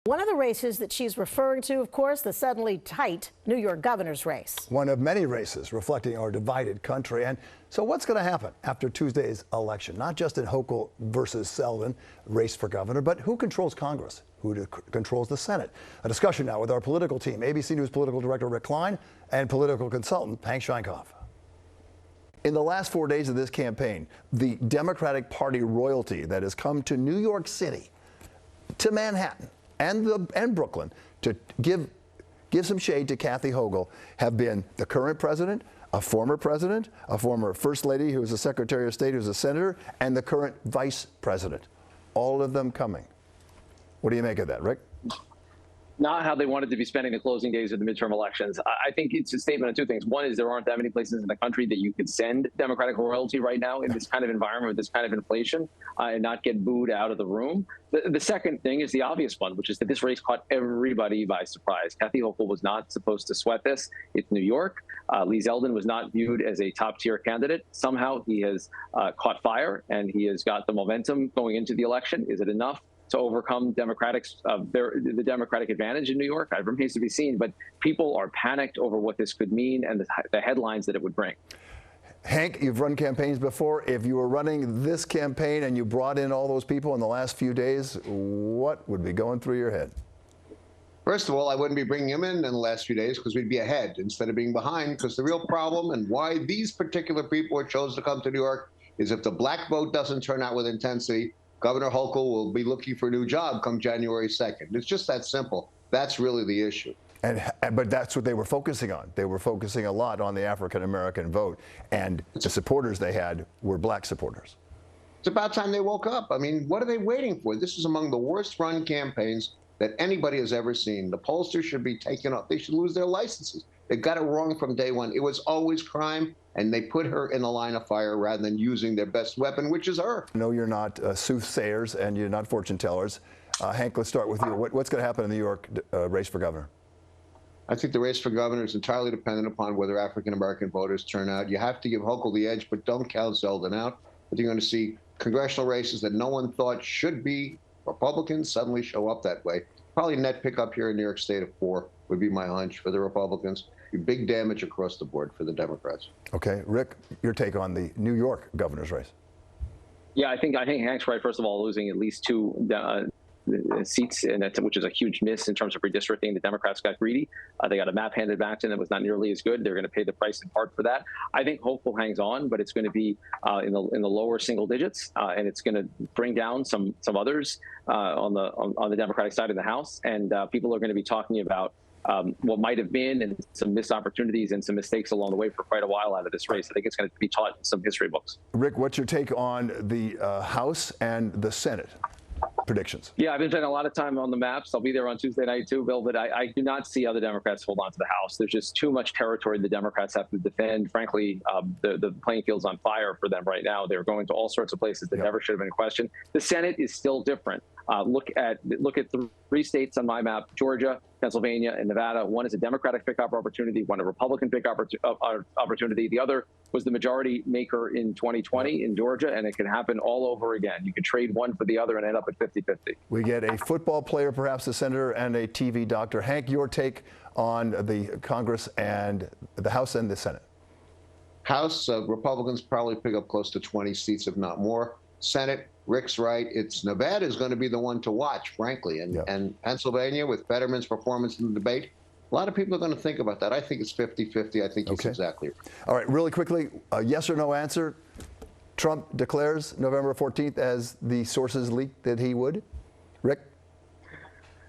One of the races that she's referring to, of course, the suddenly tight New York governor's race. One of many races reflecting our divided country. And so what's going to happen after Tuesday's election? Not just in Hochul versus Selden race for governor, but who controls Congress? Who controls the Senate? A discussion now with our political team, ABC News political director Rick Klein and political consultant Hank Sheinkopf. In the last 4 days of this campaign, the Democratic Party royalty that has come to New York City, to Manhattan, and Brooklyn to give some shade to Kathy Hochul have been the current president, a former first lady who was a secretary of state, who's a senator, and the current vice president. All of them coming. What do you make of that, Rick? Not how they wanted to be spending the closing days of the midterm elections. I think it's a statement of two things. One is there aren't that many places in the country that you could send Democratic royalty right now in this kind of environment with this kind of inflation and not get booed out of the room. The second thing is the obvious one, which is that this race caught everybody by surprise. Kathy Hochul was not supposed to sweat this. It's New York. Lee Zeldin was not viewed as a top-tier candidate. Somehow he has caught fire and he has got the momentum going into the election. Is it enough to overcome the Democratic advantage in New York? It remains to be seen, but people are panicked over what this could mean and the headlines that it would bring. Hank, you've run campaigns before. If you were running this campaign and you brought in all those people in the last few days, what would be going through your head? First of all, I wouldn't be bringing him in the last few days because we'd be ahead instead of being behind, because the real problem and why these particular people are chosen to come to New York is if the black vote doesn't turn out with intensity, Governor Hochul will be looking for a new job come January 2nd. It's just that simple. That's really the issue. But that's what they were focusing on. They were focusing a lot on the African-American vote, and the supporters they had were black supporters. It's about time they woke up. I mean, what are they waiting for? This is among the worst run campaigns that anybody has ever seen. The pollsters should be taken up. They should lose their licenses. They got it wrong from day one. It was always crime, and they put her in the line of fire rather than using their best weapon, which is her. No, you're not soothsayers and you're not fortune tellers. Hank, let's start with you. What's going to happen in the New York race for governor? I think the race for governor is entirely dependent upon whether African-American voters turn out. You have to give Hochul the edge, but don't count Zeldin out. I think you're going to see congressional races that no one thought should be Republicans suddenly show up that way. Probably net pickup here in New York State of 4 would be my hunch for the Republicans. Big damage across the board for the Democrats. Okay, Rick, your take on the New York governor's race? Yeah, I think Hank's right. First of all, losing at least 2 seats, which is a huge miss in terms of redistricting. The Democrats got greedy. They got a map handed back to them that was not nearly as good. They're going to pay the price in part for that. I think Hochul hangs on, but it's going to be in the lower single digits, and it's going to bring down some others on the Democratic side of the House, and people are going to be talking about what might have been and some missed opportunities and some mistakes along the way for quite a while out of this race. I think it's going to be taught in some history books. Rick, what's your take on the House and the Senate predictions? Yeah, I've been spending a lot of time on the maps. I'll be there on Tuesday night too, Bill, but I do not see other Democrats hold on to the House. There's just too much territory the Democrats have to defend. Frankly, the playing field's on fire for them right now. They're going to all sorts of places that never should have been questioned. The Senate is still different. Look at 3 states on my map: Georgia, Pennsylvania, and Nevada. One is a Democratic pickup opportunity, one a Republican pickup opportunity. The other was the majority maker in 2020 in Georgia, and it can happen all over again. You can trade one for the other and end up at 50-50. We get a football player, perhaps a senator, and a TV doctor. Hank, your take on the Congress and the House and the Senate? House, Republicans probably pick up close to 20 seats, if not more. Senate, Rick's right. It's Nevada is going to be the one to watch, frankly. And Pennsylvania, with Fetterman's performance in the debate, a lot of people are going to think about that. I think it's 50-50. I think he's exactly right. All right, really quickly, a yes or no answer. Trump declares November 14th as the sources leaked that he would. Rick?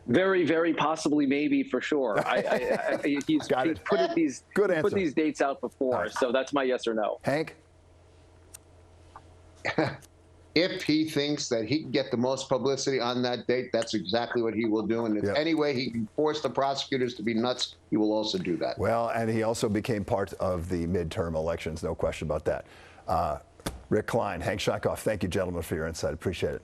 Very, very possibly, maybe, for sure. He's put these dates out before, so that's my yes or no. Hank? If he thinks that he can get the most publicity on that date, that's exactly what he will do. And if any way he can force the prosecutors to be nuts, he will also do that. Well, and he also became part of the midterm elections, no question about that. Rick Klein, Hank Sheinkopf, thank you, gentlemen, for your insight. Appreciate it.